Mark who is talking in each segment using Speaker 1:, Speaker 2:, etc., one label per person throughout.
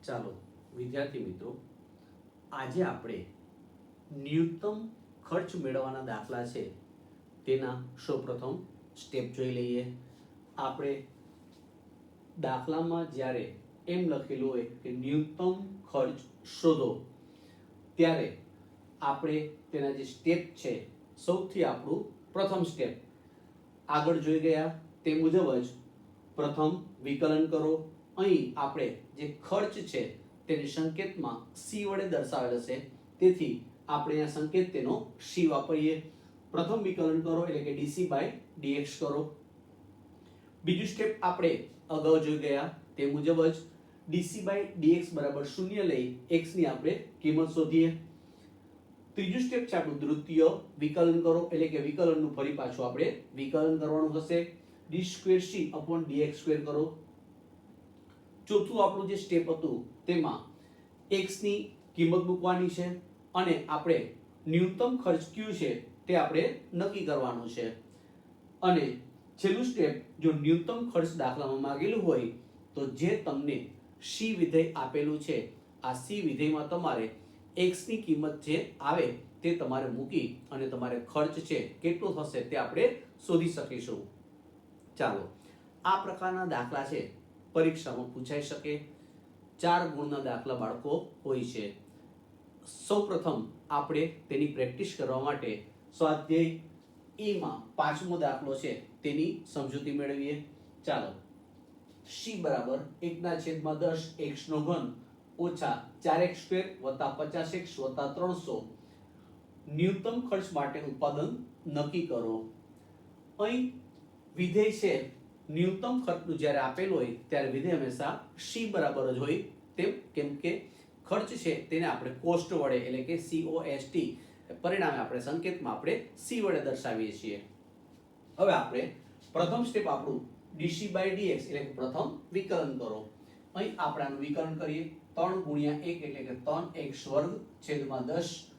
Speaker 1: ચાલો વિદ્યાર્થી મિત્રો, આજે આપણે ન્યૂનતમ ખર્ચ મેળવવાના દાખલા છે તેના સૌપ્રથમ સ્ટેપ જોઈ લઈએ. આપણે દાખલામાં જ્યારે એમ લખેલું હોય કે ન્યૂનતમ ખર્ચ શોધો, ત્યારે આપણે તેના જે સ્ટેપ છે, સૌથી આપણું પ્રથમ સ્ટેપ આગળ જોઈ ગયા તે મુજબ જ પ્રથમ વિકલન કરો. અહીં આપણે જે ખર્ચ છે તેને સંકેતમાં સી વડે દર્શાવેલ છે, તેથી આપણે આ સંકેત તેનો સી વાપરીએ. પ્રથમ વિકલન કરો એટલે કે ડીસી બાય ડીએક્સ કરો. બીજું સ્ટેપ આપણે અગાઉ જોઈ ગયા તે મુજબ જ ડીસી બાય ડીએક્સ બરાબર 0 લઈ x ની આપણે કિંમત શોધીએ. ત્રીજું સ્ટેપ છે આપણું દ્વિતીય વિકલન કરો એટલે કે વિકલનનું ફરી પાછું આપણે વિકલન કરવાનું થશે. d square c upon dx square કરો. ચોથું આપણું જે સ્ટેપ હતું તેમાં x ની કિંમત મૂકવાની છે અને આપણે ન્યૂનતમ ખર્ચ કયું છે તે આપણે નક્કી કરવાનું છે. અને છેલ્લું સ્ટેપ, જો ન્યૂનતમ ખર્ચ દાખલામાં માંગેલું હોય તો જે તમને c વિધેય આપેલું છે, આ c વિધેયમાં તમારે x ની કિંમત જે આવે તે તમારે મૂકી અને તમારે ખર્ચ છે કેટલો થશે તે આપણે શોધી શકીશું. ચાલો, આ પ્રકારના દાખલા છે પરીક્ષામાં પૂછાઈ શકે. 4 ગુણના દાખલા બાળકો હોય છે. સૌપ્રથમ આપણે તેની પ્રેક્ટિસ કરવા માટે સ્વાધ્યાય ઈ માં 5મો દાખલો છે તેની સમજૂતી મેળવીએ. ચાલો, c બરાબર 1/10 x નો ઘન ઓછા 4x સ્ક્વેર વત્તા 50x વત્તા 300 ન્યૂનતમ ખર્ચ માટે ઉત્પાદન નક્કી કરો. અહીં વિધેય છે ન્યૂનતમ ખર્ચનું જ્યારે આપેલું હોય ત્યારે વિધેય હંમેશા c બરાબર જ હોય તેમ, કેમ કે ખર્ચ છે તેને આપણે કોસ્ટ વડે એટલે કે COST પરિણામે આપણે સંકેતમાં આપણે c વડે દર્શાવીએ છીએ. હવે આપણે પ્રથમ સ્ટેપ આપણું dc બાય dx એટલે કે પ્રથમ વિકલન કરો. અહીં આપણે આનું વિકલન કરીએ. 3 ગુણ્યા 1 એટલે કે 3x વર્ગ છેદમાં 10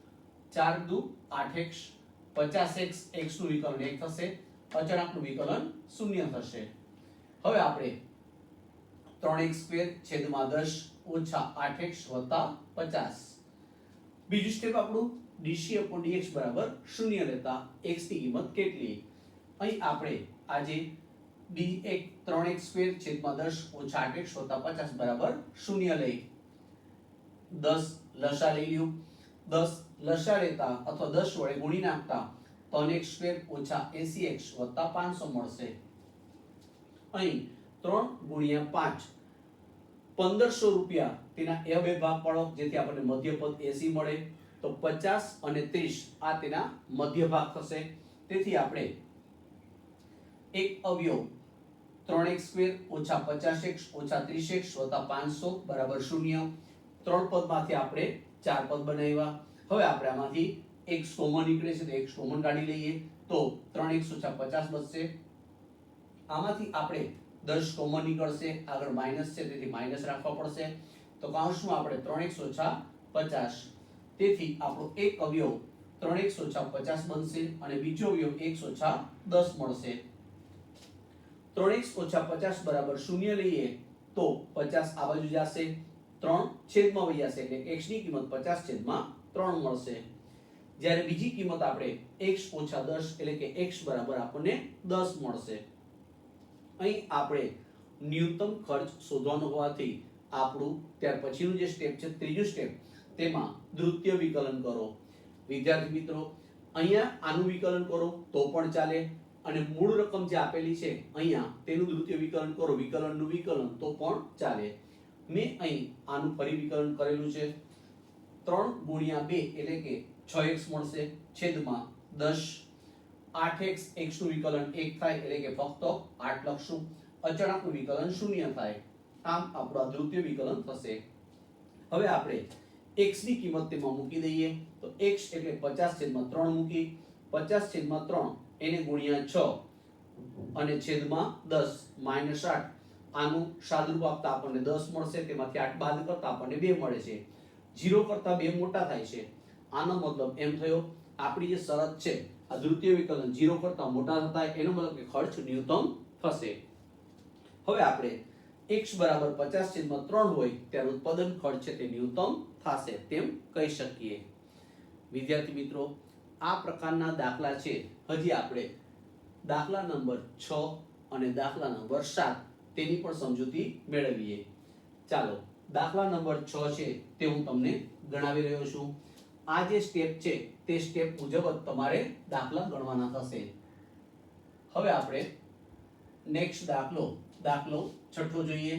Speaker 1: 4 દુ 8x 50x x નું વિકલન 1 થશે, અચળાંકનું વિકલન 0 થશે. હવે આપણે 3x સ્ક્વેર છેદમાં 10 ઓછા 8x વત્તા 50. બીજું સ્ટેપ આપણું dc upon dx બરાબર 0 લેતા x ની કિંમત કેટલી? અહીં આપણે આજે d1 3x સ્ક્વેર છેદમાં 10 ઓછા 8x વત્તા 50 બરાબર 0 લઈ 10 લસા લઈ લ્યો. 10 લસા લેતા અથવા 10 વડે ગુણી નાખતા 3x સ્ક્વેર ઓછા 80x વત્તા 500 મળશે. અહીં 3 ગુણ્યા 5 1500 રૂપિયા તેના એ બે ભાગ પાડો જેથી આપણને મધ્યપદ 80 મળે, તો 50 અને 30 આ તેના મધ્ય ભાગ થશે. તેથી આપણે એક અવયવ 3x સ્ક્વેર ઓછા 50x ઓછા 30x વત્તા 500 બરાબર 0. 3 પદમાંથી આપણે 4 પદ બનાવ્યા. હવે આપણે આમાંથી x કોમન નીકળે છે તો x કોમન કાઢી લઈએ તો 3x ઓછા 50 બચશે. આમાંથી આપણે 10 કોમન નીકળશે, આગળ માઈનસ છે તેથી માઈનસ રાખવા પડશે, તો કૌંસમાં આપણે 3x ઓછા 50. તેથી આપણો એક અવયવ 3x ઓછા 50 બનશે અને બીજો અવયવ x ઓછા 10 મળશે. 3x ઓછા 50 બરાબર 0 લઈએ તો 50 આ બાજુ જશે, 3 છેદમાં વહી જશે એટલે x ની કિંમત 50 છેદમાં 3 મળશે. જ્યારે બીજી કિંમત આપણે x ઓછા 10 એટલે કે x બરાબર આપણને 10 મળશે. અહીં આપણે ન્યૂનતમ ખર્ચ શોધવાનો હોવાથી આપણું ત્યાર પછીનું જે સ્ટેપ છે ત્રીજું સ્ટેપ, તેમાં દ્વિતીય વિકલન કરો. વિદ્યાર્થી મિત્રો, અહીંયા આનું વિકલન કરો તો પણ ચાલે અને મૂળ રકમ જે આપેલી છે અહીંયા તેનું દ્વિતીય વિકલન કરો, વિકલનનું વિકલન તો પણ ચાલે. મેં અહીં આનું ફરી વિકલન કરેલું છે. 3 ગુણ્યા 2 એટલે કે 6x મળશે છેદમાં 10 8x x નું વિકલન 1 થાય એટલે કે ફક્ત 8 લખશું, અચળાંકનું વિકલન 0 થાય. આમ આપણું આ દ્વિતીય વિકલન થશે. હવે આપણે x ની કિંમત તેમાં મૂકી દઈએ તો x એટલે 50/3 મૂકી 50/3 એને ગુણ્યા 6 અને છેદમાં 10 -8. આનું સાદુરૂપ આપતા આપણને 10 મળશે, તેમાંથી 8 બાદ કરતા આપણને 2 મળે છે. 0 કરતા 2 મોટા થાય છે. આનો મતલબ એમ થયો આપણી જે શરત છે આ દ્વિતીય વિકલન 0 કરતા મોટા થતા એનો મતલબ કે ખર્ચ ન્યૂનતમ થશે. હવે આપણે x બરાબર 50/3 હોય ત્યારે ઉત્પાદન ખર્ચ છે તે ન્યૂનતમ થશે તેમ કહી શકીએ. વિદ્યાર્થી મિત્રો, આ પ્રકારના દાખલા છે. હજી આપણે દાખલા નંબર 6 અને દાખલા નંબર 7 તેની પણ સમજૂતી મેળવીએ. ચાલો, દાખલા નંબર 6 છે તે હું તમને ગણાવી રહ્યો છું. આ જે સ્ટેપ છે તે સ્ટેપ મુજબ જ તમારે દાખલા ગણવાના થશે. હવે આપણે નેક્સ્ટ દાખલો છઠ્ઠો જોઈએ.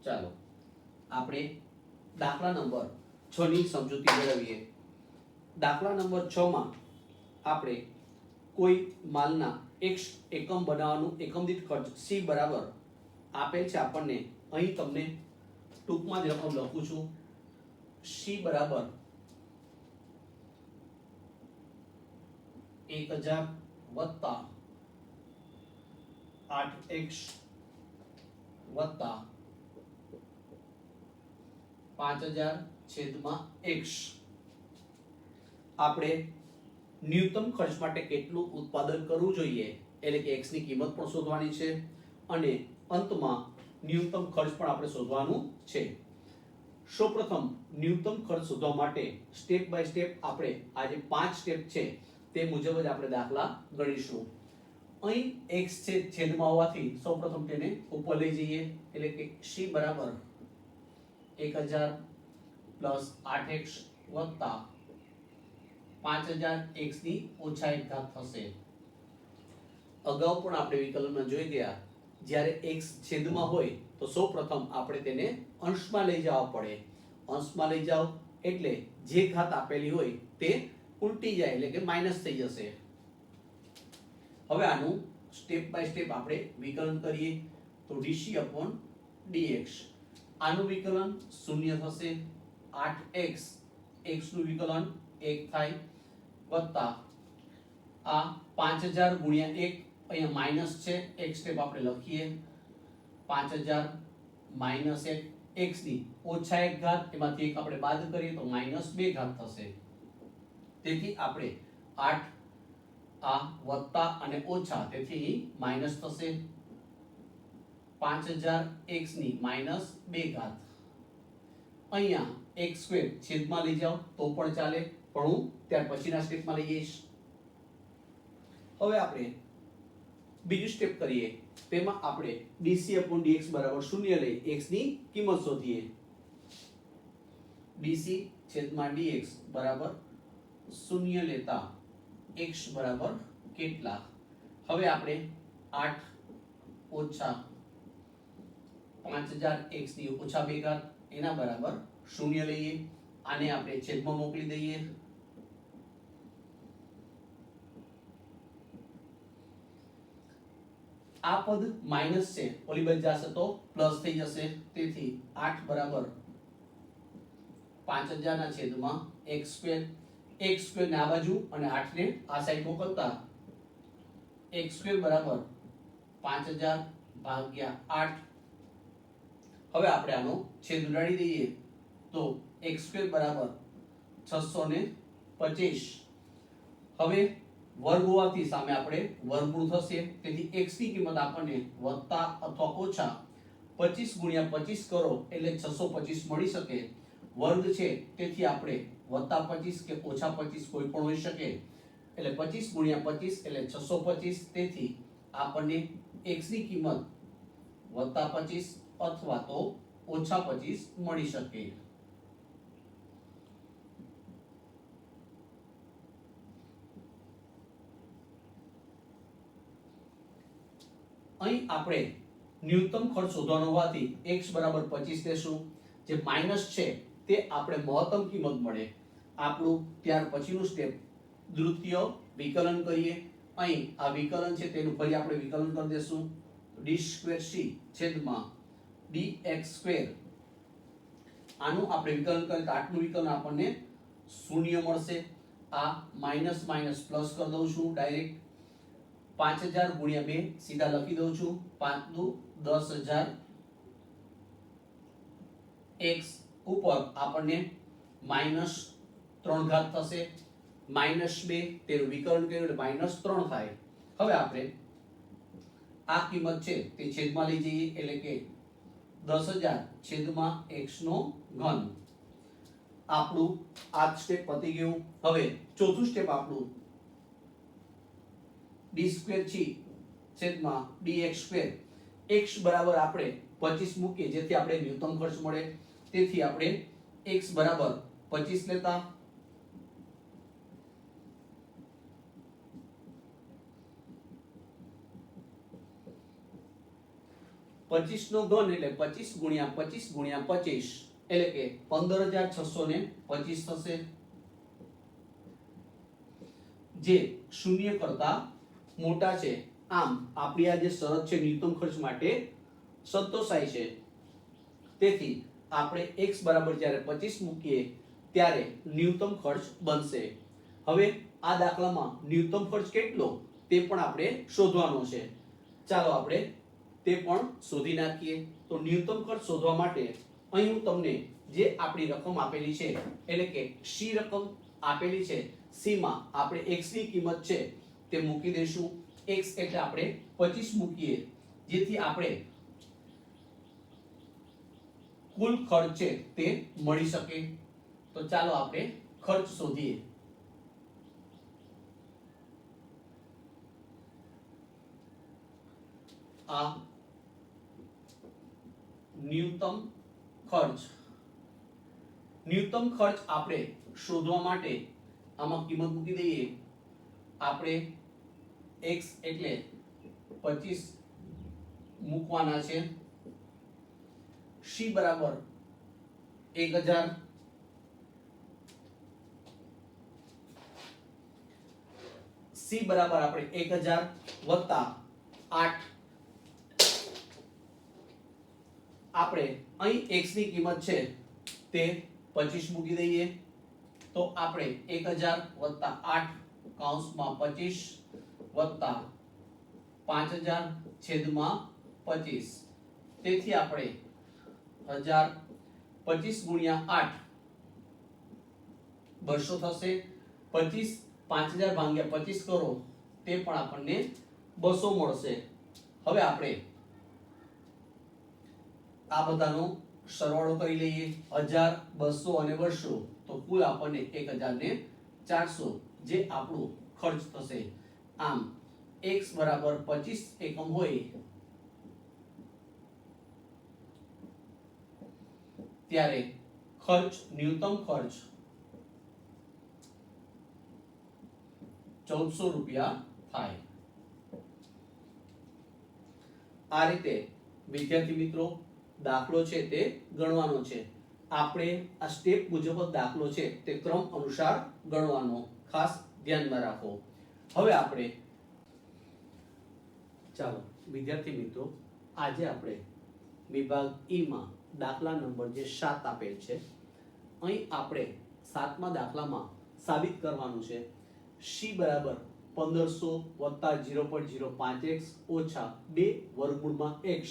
Speaker 1: ચાલો, આપણે દાખલા નંબર 6 ની સમજૂતી મેળવીએ. દાખલા નંબર 6 માં આપણે કોઈ માલના x એકમ બનાવવાનું એકમ દીઠ ખર્ચ c બરાબર આપેલ છે આપણને. અહીં તમને ટૂંકમાં જ રકમ લખું છું. c બરાબર 1000 વત્તા 8x વત્તા 5000/x. આપણે ન્યૂનતમ ખર્ચ માટે કેટલું ઉત્પાદન કરવું જોઈએ એટલે કે x ની કિંમત પણ શોધવાની છે અને અંતમાં ન્યૂનતમ ખર્ચ પણ આપણે શોધવાનું છે. સૌપ્રથમ ન્યૂનતમ ખર્ચ શોધવા માટે સ્ટેપ બાય સ્ટેપ આપણે આ જે 5 સ્ટેપ છે તે મુજબ જ આપણે દાખલા ગણીશું. અહીં x છે છેદમાં હોવાથી સૌપ્રથમ તેને ઉપર લઈ જઈએ એટલે કે c બરાબર 1000 પ્લસ 8x વત્તા 5000 x ની ઓછા 1 ઘાત થશે. અગાઉ પણ આપણે વિકલનમાં જોઈ ગયા, જ્યારે x છેદમાં હોય તો સૌપ્રથમ આપણે તેને અંશમાં લઈ જવા પડે. અંશમાં લઈ જાઓ એટલે જે ઘાત આપેલી હોય તે ઉલટી જાય એટલે કે માઈનસ થઈ જશે. હવે આનું સ્ટેપ બાય સ્ટેપ આપણે વિકલન કરીએ તો dc/dx. આનું વિકલન 0 થશે. 8x x નું વિકલન 1 થાય વત્તા આ 5000 ગુણ્યા 1 અહીંયા માઈનસ છે. એક સ્ટેપ આપણે લખીએ 5000 માઈનસ 1 x ની ઓછા 1 ઘાત, એમાંથી એક આપણે બાદ કરીએ તો માઈનસ 2 ઘાત થશે. તેથી આપણે 8 આ વત્તા અને ઓછા, તેથી માઈનસ થશે. 5000 x ની માઈનસ 2 ઘાત. અહીંયા x² છેદમાં લઈ જાઓ તો પણ ચાલે, પણ હું ત્યાર પછીના સ્ટેપમાં લઈ જઈશ. હવે આપણે બીજું સ્ટેપ કરીએ. તેમાં આપણે dc/dx બરાબર 0 લઈ x ની કિંમત શોધીએ. dc/dx બરાબર 0 લેતા x બરાબર કેટલા? હવે આપણે 8 ઓછા 5000 x ની ઓછા 2 ઘાત એના બરાબર 0 લઈએ. આને આપણે છેદમાં મોકલી દઈએ. આ પદ માઈનસ છે, ઓલી બાજુ જશે તો પ્લસ થઈ જશે. તેથી 8 બરાબર 5000 ના છેદમાં x². x² ને આ બાજુ અને 8 ને આ સાઈડ મોકલતા x² બરાબર 5000 ભાગ્યા 8. હવે આપણે આનો છેદ ઉડાડી દઈએ તો x² બરાબર 625. હવે વર્ગ હોવાથી સામે આપણે વર્ગમૂળ થશે. તેથી x ની કિંમત આપણને વત્તા અથવા ઓછા 25 ગુણ્યા 25 કરો એટલે 625 મળી શકે. વર્ગ છે તેથી આપણે વત્તા 25 કે ઓછા 25 કોઈ પણ હોઈ શકે. એટલે 25 ગુણ્યા 25 એટલે 625. તેથી આપણને x ની કિંમત વત્તા 25 અથવા તો ઓછા 25 મળી શકે. અહીં આપણે ન્યૂનતમ ખર્ચ શોધવાનો હોવાથી x બરાબર 25 લેશું. જે માઈનસ છે તે આપણે મહત્તમ કિંમત મળે. આપણું ત્યાર પછીનું સ્ટેપ દ્વિતીય વિકલન કરીએ. અહીં આ વિકલન છે તેનું ફરી આપણે વિકલન કરી દેશું. d²c છેદમાં dx². આનું આપણે વિકલન કરીએ તો 8 નું વિકલન આપણને 0 મળશે. આ માઈનસ માઈનસ પ્લસ કરી દઉં છું ડાયરેક્ટ. 5000 ગુણ્યા 2 સીધા લખી દઉં છું 5 દુ 10000 x ઉપર આપણને -3 ઘાત થશે -2 તેનું વિકલન કર્યું એટલે -3 થાય. હવે આપણે આ કિંમત છે તે છેદમાં લઈ જઈએ એટલે કે 10000 છેદમાં x નો ઘન. આપણું આ સ્ટેપ પતી ગયું. હવે ચોથું સ્ટેપ આપણું d² છે છેદમાં dx². x બરાબર આપણે 25 મૂકીએ જેથી આપણે ન્યૂનતમ ખર્ચ મળે. તેથી આપણે x બરાબર 25 લેતા 25 નો ઘન એટલે 25 ગુણ્યા 25 ગુણ્યા 25 એટલે કે 15625 થશે, જે શૂન્ય કરતા મોટા છે. આમ આપણી આ જે શરત છે ન્યૂનતમ ખર્ચ માટે સંતોષાય છે. તેથી આપણે x બરાબર જ્યારે 25 મૂકીએ ત્યારે ન્યૂનતમ ખર્ચ બનશે. હવે આ દાખલામાં ન્યૂનતમ ખર્ચ કેટલો તે પણ આપણે શોધવાનો છે. ચાલો આપણે તે પણ શોધી નાખીએ. તો ન્યૂનતમ ખર્ચ શોધવા માટે અહીં હું તમને જે આપણી રકમ આપેલી છે એટલે કે c રકમ આપેલી છે, c માં આપણે x ની કિંમત છે તે મૂકી દઈશું. x એટલે આપણે 25 મૂકીએ જેથી આપણે કુલ ખર્ચ છે તે મળી શકે. તો ચાલો આપણે ખર્ચ શોધીએ. આ ન્યૂનતમ ખર્ચ આપણે શોધવા માટે આમાં કિંમત મૂકી દઈએ. આપણે x એટલે 25 મૂકવાના છે. c બરાબર 1000, c બરાબર આપણે 1000 વત્તા 8. આપણે અહીં x ની કિંમત છે તે 25 મૂકી દઈએ. તો આપણે 1000 વત્તા 8 કૌંસમાં 25 વત્તા 5000 છેદમાં 25. તેથી આપણે 1000 25 ગુણ્યા 8 200 થશે. 25 5000 ભાગ્યા 25 કરો તે પણ આપણને 200 મળશે. હવે આપણે આ બધાનો સરવાળો કરી લઈએ. 1000 200 અને 200 તો કુલ આપણને 1400 જે આપણું ખર્ચ થશે. આમ x બરાબર 25 એકમ હોય ત્યારે ખર્ચ ન્યૂનતમ ખર્ચ 1400 રૂપિયા થાય. આ રીતે વિદ્યાર્થી મિત્રો દાખલો છે તે ગણવાનો છે. આપણે આ સ્ટેપ મુજબ દાખલો છે તે ક્રમ અનુસાર ગણવાનો ખાસ ધ્યાનમાં રાખો. હવે આપણે ચાલો વિદ્યાર્થી મિત્રો આજે આપણે વિભાગ ઈ માં દાખલા નંબર જે 7 આપેલ છે, અહીં આપણે 7મા દાખલામાં સાબિત કરવાનું છે c બરાબર 1500 0.05x ઓછા 2 વર્ગમૂળમાં x.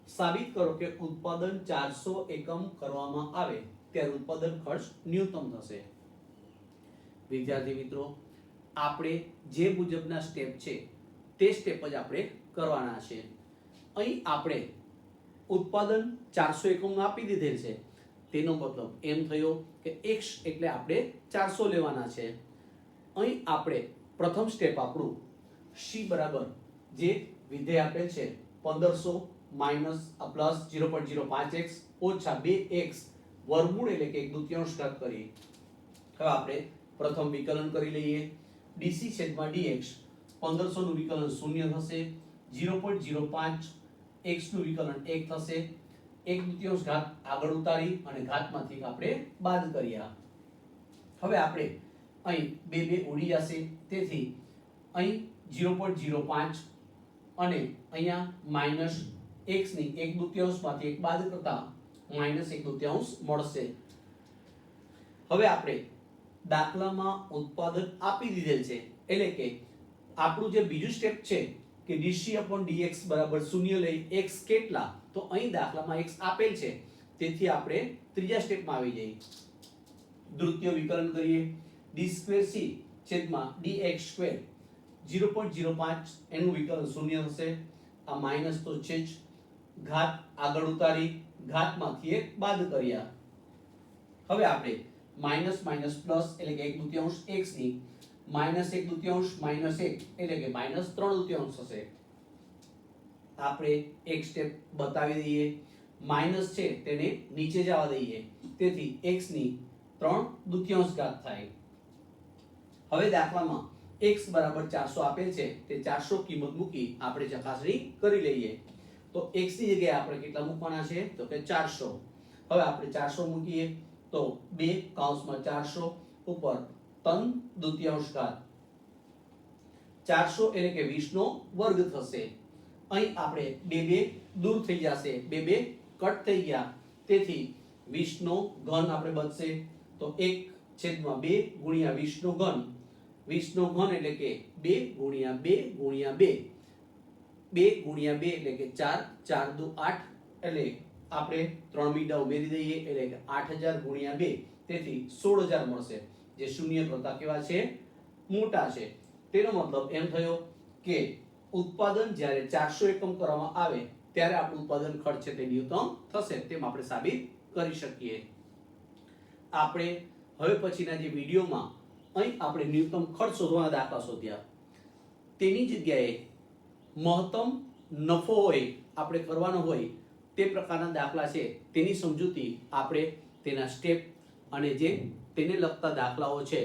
Speaker 1: સાબિત કરો કે ઉત્પાદન 400 એકમ કરવામાં આવે ત્યારે ઉત્પાદન ખર્ચ ન્યૂનતમ થશે. વિદ્યાર્થી મિત્રો આપણે જે મુજબના સ્ટેપ છે તે સ્ટેપ જ આપણે કરવાના છે. અહીં આપણે ઉત્પાદન 400 એકમનું આપી દીધેલ છે. તેનો મતલબ એમ થયો કે x એટલે આપણે 400 લેવાના છે. અહીં આપણે પ્રથમ સ્ટેપ આપણું c બરાબર જે વિધેય આપેલ છે 1500 માઈનસ પ્લસ 0.05x ઓછા 2x વર્ગમૂળ એટલે કે 1/2 ઘાત કરી. હવે આપણે પ્રથમ વિકલન કરી લઈએ. dc છેદમાં dx 1500 નું વિકલન 0 થશે. 0.05 x નું વિકલન 1 થશે. 1/2 ઘાત આગળ ઉતારી અને ઘાતમાંથી આપણે બાદ કર્યા. હવે આપણે અહીં 2 ઉડી જશે. તેથી અહીં 0.05 અને અહીંયા માઈનસ x ની 1/2 માંથી 1 બાદ કરતા -1/2 મળશે. હવે આપણે દાખલામાં ઉત્પાદન આપી દીધેલ છે એટલે કે આપણું જે બીજું સ્ટેપ છે કે dc/dx બરાબર 0 લઈ x કેટલા, તો અહીં દાખલામાં x આપેલ છે, તેથી આપણે ત્રીજા સ્ટેપમાં આવી જઈએ. દ્વિતીય વિકલન કરીએ. d2c છેદમાં dx2 0.05 એનું વિકલન 0 થશે. આ માઈનસ તો છે જ, ઘાત આગળ ઉતારી ઘાતમાંથી એક બાદ કર્યા. હવે આપણે માઈનસ માઈનસ પ્લસ એટલે કે 1/2 x ની -1/2 -1 એટલે કે -3/2 થશે. આપણે એક સ્ટેપ બતાવી દઈએ. માઈનસ છે તેને નીચે જવા દઈએ, તેથી x ની 3/2 ઘાત થાય. હવે દાખલામાં x બરાબર 400 આપેલ છે, તે 400 કિંમત મૂકી આપણે ચકાસણી કરી લઈએ. તો x ની જગ્યાએ આપણે કેટલા મૂકવાના છે, તો કે 400. હવે આપણે 400 મૂકીએ તો 2/400 ઉપર 3/2 ઘાત 400 એટલે કે 20 નો વર્ગ થશે. અહીં આપણે 2 દૂર થઈ જશે, 2 કટ થઈ ગયા, તેથી 20 નો ઘન આપણે બચશે. તો 1/2 ગુણ્યા 20 નો ઘન, 20 નો ઘન એટલે કે 2 ગુણ્યા 2 ગુણ્યા 2, 2 ગુણ્યા 2 એટલે કે 4, 4 દુ 8 એટલે આપણે 3 મીંડા ઉમેરી દઈએ એટલે કે 8000 ગુણ્યા 2, તેથી 16000 મળશે, જે શૂન્ય કરતા કેવા છે, મોટા છે. તેનો મતલબ એમ થયો કે ઉત્પાદન જ્યારે 400 એકમ કરવામાં આવે ત્યારે આપણું ઉત્પાદન ખર્ચ છે તે ન્યૂનતમ થશે, તેમ આપણે સાબિત કરી શકીએ. આપણે હવે પછીના જે વિડીયોમાં અહીં આપણે ન્યૂનતમ ખર્ચ શોધવાના દાખલા શોધ્યા, તેની જગ્યાએ મહત્તમ નફો હોય આપણે કરવાનો હોય તે પ્રકારના દાખલા છે, તેની સમજૂતી આપણે તેના સ્ટેપ અને જે તેને લગતા દાખલાઓ છે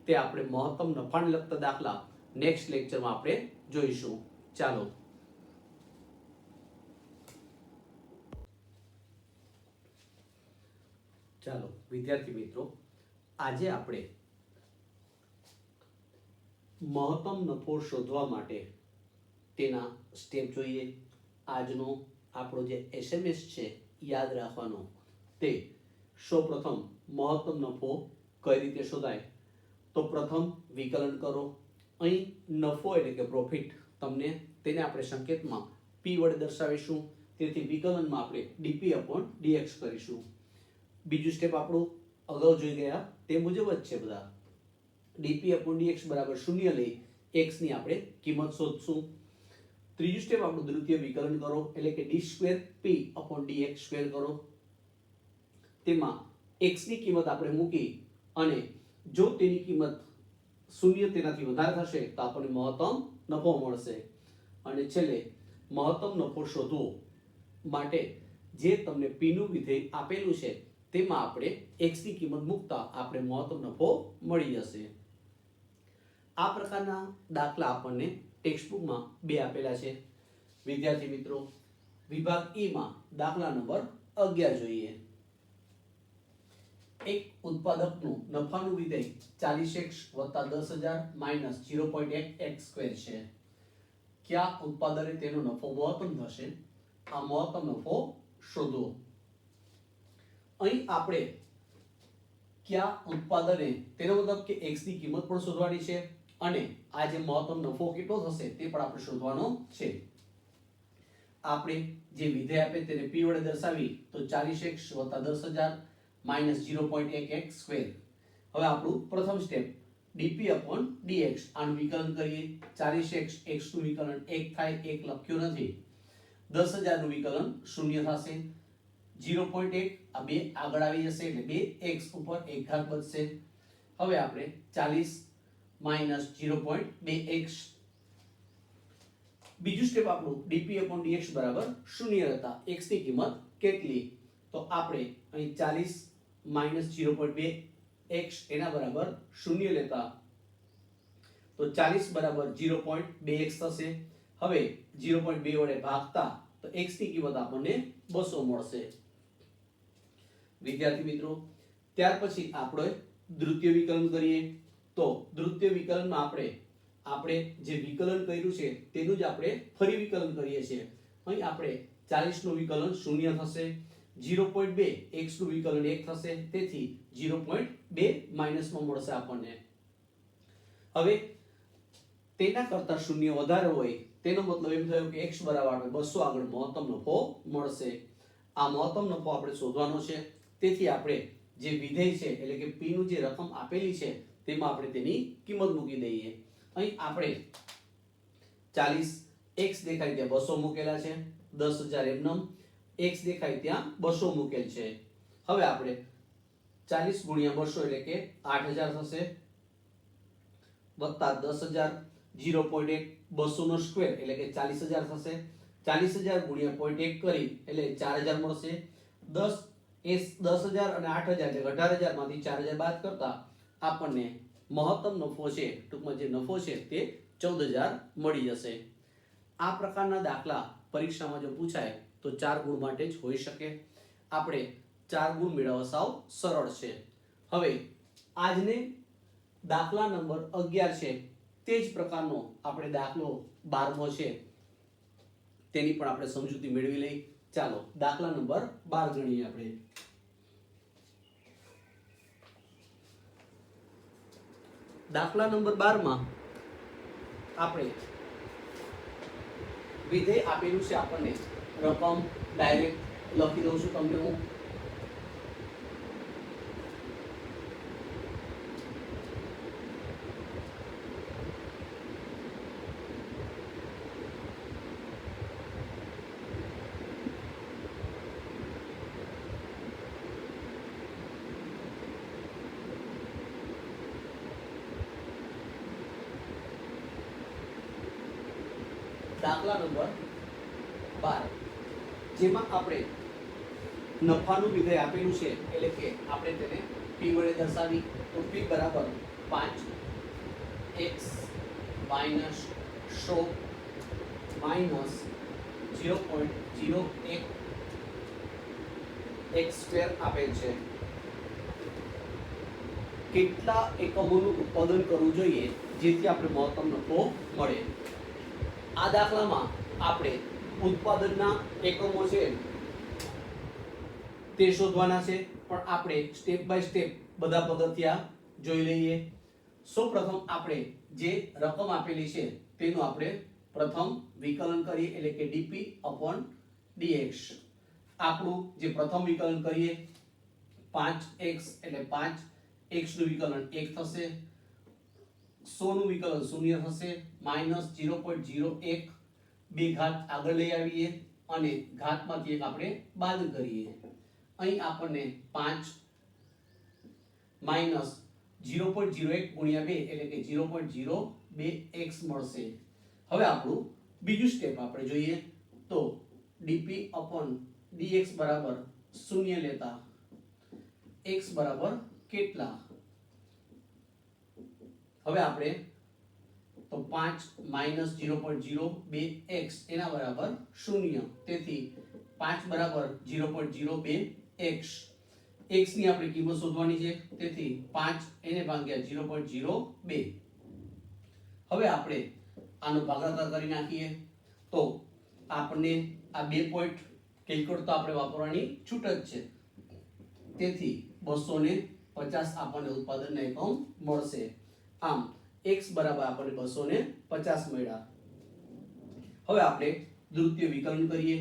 Speaker 1: તે આપણે મહત્તમ નફાને લગતા દાખલા નેક્સ્ટ લેક્ચરમાં આપણે જોઈશું. ચાલો વિદ્યાર્થી મિત્રો, આજે આપણે મહત્તમ નફો શોધવા માટે તેના સ્ટેપ જોઈએ. આજનો આપણો જે એસએમએસ છે યાદ રાખવાનો, તે સૌપ્રથમ મહત્તમ નફો કઈ રીતે શોધાય. તો પ્રથમ વિકલન કરો. અહીં નફો એટલે કે પ્રોફિટ, તમને તેને આપણે સંકેતમાં p વડે દર્શાવીશું, તેથી વિકલનમાં આપણે dp/dx કરીશું. બીજું સ્ટેપ આપણું અગાઉ જોઈ ગયા તે મુજબ જ છે બધા. dp/dx બરાબર 0 લઈ x ની આપણે કિંમત શોધશું. ત્રીજું સ્ટેપ આપણું દ્વિતીય વિકલન કરો એટલે કે d2p/dx² કરો. તેમાં x ની કિંમત આપણે મૂકી અને જો તેની કિંમત 0 તેનાથી વધારે થશે તો આપણને મહત્તમ નફો મળશે. અને છેલ્લે મહત્તમ નફો શોધવો માટે જે તમને p નું વિધેય આપેલું છે તેમાં આપણે x ની કિંમત મૂકતા આપણે મહત્તમ નફો મળી જશે. આ પ્રકારના દાખલા આપણને ટેક્સ્ટબુકમાં 2 આપેલા છે. વિદ્યાર્થી મિત્રો, વિભાગ E માં દાખલા નંબર 11 જોઈએ. એક ઉત્પાદકનું નફાનું વિધેય 40x + 10000 - 0.1x² છે. કયા ઉત્પાદને તેનો નફો મહત્તમ થશે? આ મહત્તમ નફો શોધો. અહીં આપણે કયા ઉત્પાદને, તેનો મતલબ કે x ની કિંમત પણ શોધવાની છે અને આ જે મહત્તમ નફો કેટલો થશે તે પણ આપણે શોધવાનો છે. આપણે જે વિધેય આપે તેને p વડે દર્શાવી તો 40x + 10000 - 0.1x². હવે આપણું પ્રથમ સ્ટેપ dp/dx, આનું વિકલન કરીએ. 40x, x નું વિકલન 1 થાય, 1 લખ્યો નથી. 10000 નું વિકલન 0 થશે. 0.1 આ 2 આગળ આવી જશે એટલે 2x ઉપર 1 ઘાત બચશે. હવે આપણે 40 - 0.2x. બીજું સ્ટેપ આપણું dp/dx બરાબર 0 લેતા x ની કિંમત કેટલી? તો આપણે અહીં 40 - 0.2x એના બરાબર 0 લેતા તો 40 બરાબર 0.2x થશે. હવે 0.2 વડે ભાગતા તો x ની કિંમત આપણને 200 મળશે. વિદ્યાર્થી મિત્રો, ત્યાર પછી આપણે દ્વિતીય વિકલન કરીએ. તો દ્વિતીય વિકલનમાં આપણે જે વિકલન કર્યું છે તેનું જ આપણે ફરી વિકલન કરીએ છીએ. અહીં આપણે 40 નું વિકલન 0 થશે. 0.2 x નું વિકલન 1 થશે, તેથી 0.2 માઈનસમાં મળશે આપણને. હવે તેના કરતા શૂન્ય વધારે હોય તેનો મતલબ એમ થયો કે x બરાબર આપણે 200 આગળ મહત્તમ નફો મળશે. આ મહત્તમ નફો આપણે શોધવાનો છે. તેથી આપણે જે વિધેય છે એટલે કે p નું જે રકમ આપેલી છે તેમાં આપણે તેની કિંમત મૂકી દઈએ. અહીં આપણે 40 x દેખાય ત્યાં 200 મૂકેલા છે, 10000 એમનેમ x દેખાય ત્યાં 200 મૂકેલ છે. હવે આપણે 40 ગુણ્યા 200 એટલે કે 8000 થશે, વત્તા 10000 0.1 200 નો સ્ક્વેર એટલે કે 40000 થશે. 40000 ગુણ્યા 0.1 કરી એટલે 4000 મળશે. 10000 અને 8000 એટલે 18000 માંથી 4000 બાદ કરતા આપણને મહત્તમ નફો છે, ટૂંકમાં જે નફો છે તે 14000 મળી જશે. આ પ્રકારના દાખલા પરીક્ષામાં જો પૂછાય તો 4 ગુણ માટે જ હોઈ શકે. આપણે 4 ગુણ મેળવવા સાવ સરળ છે. હવે આજને દાખલા નંબર 11 છે તે જ પ્રકારનો આપણે દાખલો 12મો છે તેની પણ આપણે સમજૂતી મેળવી લઈ. ચાલો દાખલા નંબર 12 ગણીએ. આપણે દાખલા નંબર 12 માં આપણે વિધેય આપેલું છે. આપણને રકમ ડાયરેક્ટ લખી દઉં છું તમને હું. દાખલા નંબર 12 જેમાં આપણે નફાનું વિધેય આપેલું છે એટલે કે આપણે તેને p વડે દર્શાવી તો p બરાબર 5x minus 100 minus 0.01 x square આપેલ છે. કેટલા એકમોનું ઉત્પાદન કરવું જોઈએ જેથી આપણે મહત્તમ નફો મળે? આ દાખલામાં આપણે ઉત્પાદનના એકમો છે તે શોધવાના છે, પણ આપણે સ્ટેપ બાય સ્ટેપ બધા પગથિયા જોઈ લઈએ. સૌપ્રથમ આપણે જે રકમ આપેલી છે તેનું આપણે પ્રથમ વિકલન કરીએ એટલે કે dp/dx. આપણું જે પ્રથમ વિકલન કરીએ 5x એટલે 5 x નું વિકલન 1 થશે, 100 નું વિકલન 0 થશે, માઈનસ 0.01 બે ઘાત આગળ લઈ આવીએ અને ઘાતમાંથી એક આપણે બાદ કરીએ. અહીં આપણને 5 માઈનસ 0.01 ગુણ્યા 2 એટલે કે 0.02x મળશે. હવે આપણું બીજું સ્ટેપ આપણે જોઈએ તો dp/dx બરાબર 0 લેતા x બરાબર કેટલા? હવે આપણે તો 5 માઈનસ 0.02x એના બરાબર 0. તેથી 5 બરાબર 0.02x. x ની આપણે કિંમત શોધવાની છે. તેથી 5 એને ભાગ્યા 0.02. હવે આપણે આનો ભાગાકાર કરી નાખીએ તો આપણને આ 2 પોઈન્ટ કેલ્ક્યુલેટર તો આપણે વાપરવાની છૂટ જ છે. તેથી 250 આપણને ઉત્પાદનના એકમ મળશે. આમ x બરાબર આપણને 250 મળ્યા. હવે આપણે દ્વિતીય વિકલન કરીએ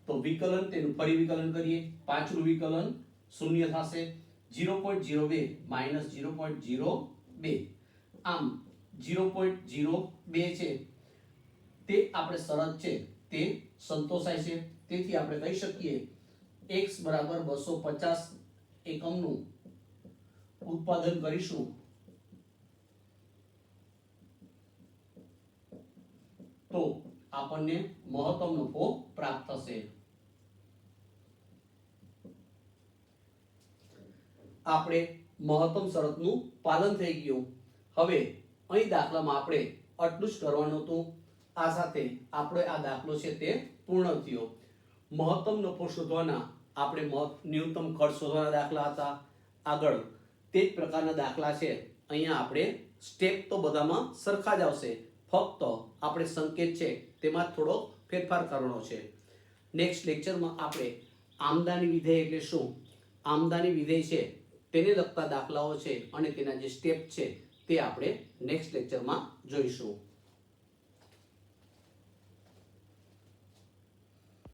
Speaker 1: તો વિકલન તેનું ફરી વિકલન કરીએ. 5 નું વિકલન 0 થશે, 0.02 માઈનસ 0.02. આમ 0.02 છે તે આપણે શરત છે તે સંતોષાય છે. તેથી આપણે કહી શકીએ x બરાબર 250 એકમનું ઉત્પાદન કરીશું તો આપણને મહત્તમ નફો પ્રાપ્ત થશે. આપણે મહત્તમ શરતનું પાલન થઈ ગયું. હવે અહીં દાખલામાં આપણે આટલું જ કરવાનું હતું. આ સાથે આપણે આ દાખલો છે તે પૂર્ણ થયો. મહત્તમ નફો શોધવાના આપણે ન્યૂનતમ ખર્ચ શોધવાના દાખલા હતા. આગળ તે જ પ્રકારના દાખલા છે. અહીંયા આપણે સ્ટેપ તો બધામાં સરખા જ આવશે, ફક્ત આપણે સંકેત છે તેમાં થોડો ફેરફાર કરવાનો છે. નેક્સ્ટ લેક્ચરમાં આપણે આમદાની વિધેય એટલે શું, આમદાની વિધેય છે તેને લગતા દાખલાઓ છે અને તેના જે સ્ટેપ છે તે આપણે નેક્સ્ટ લેક્ચરમાં જોઈશું.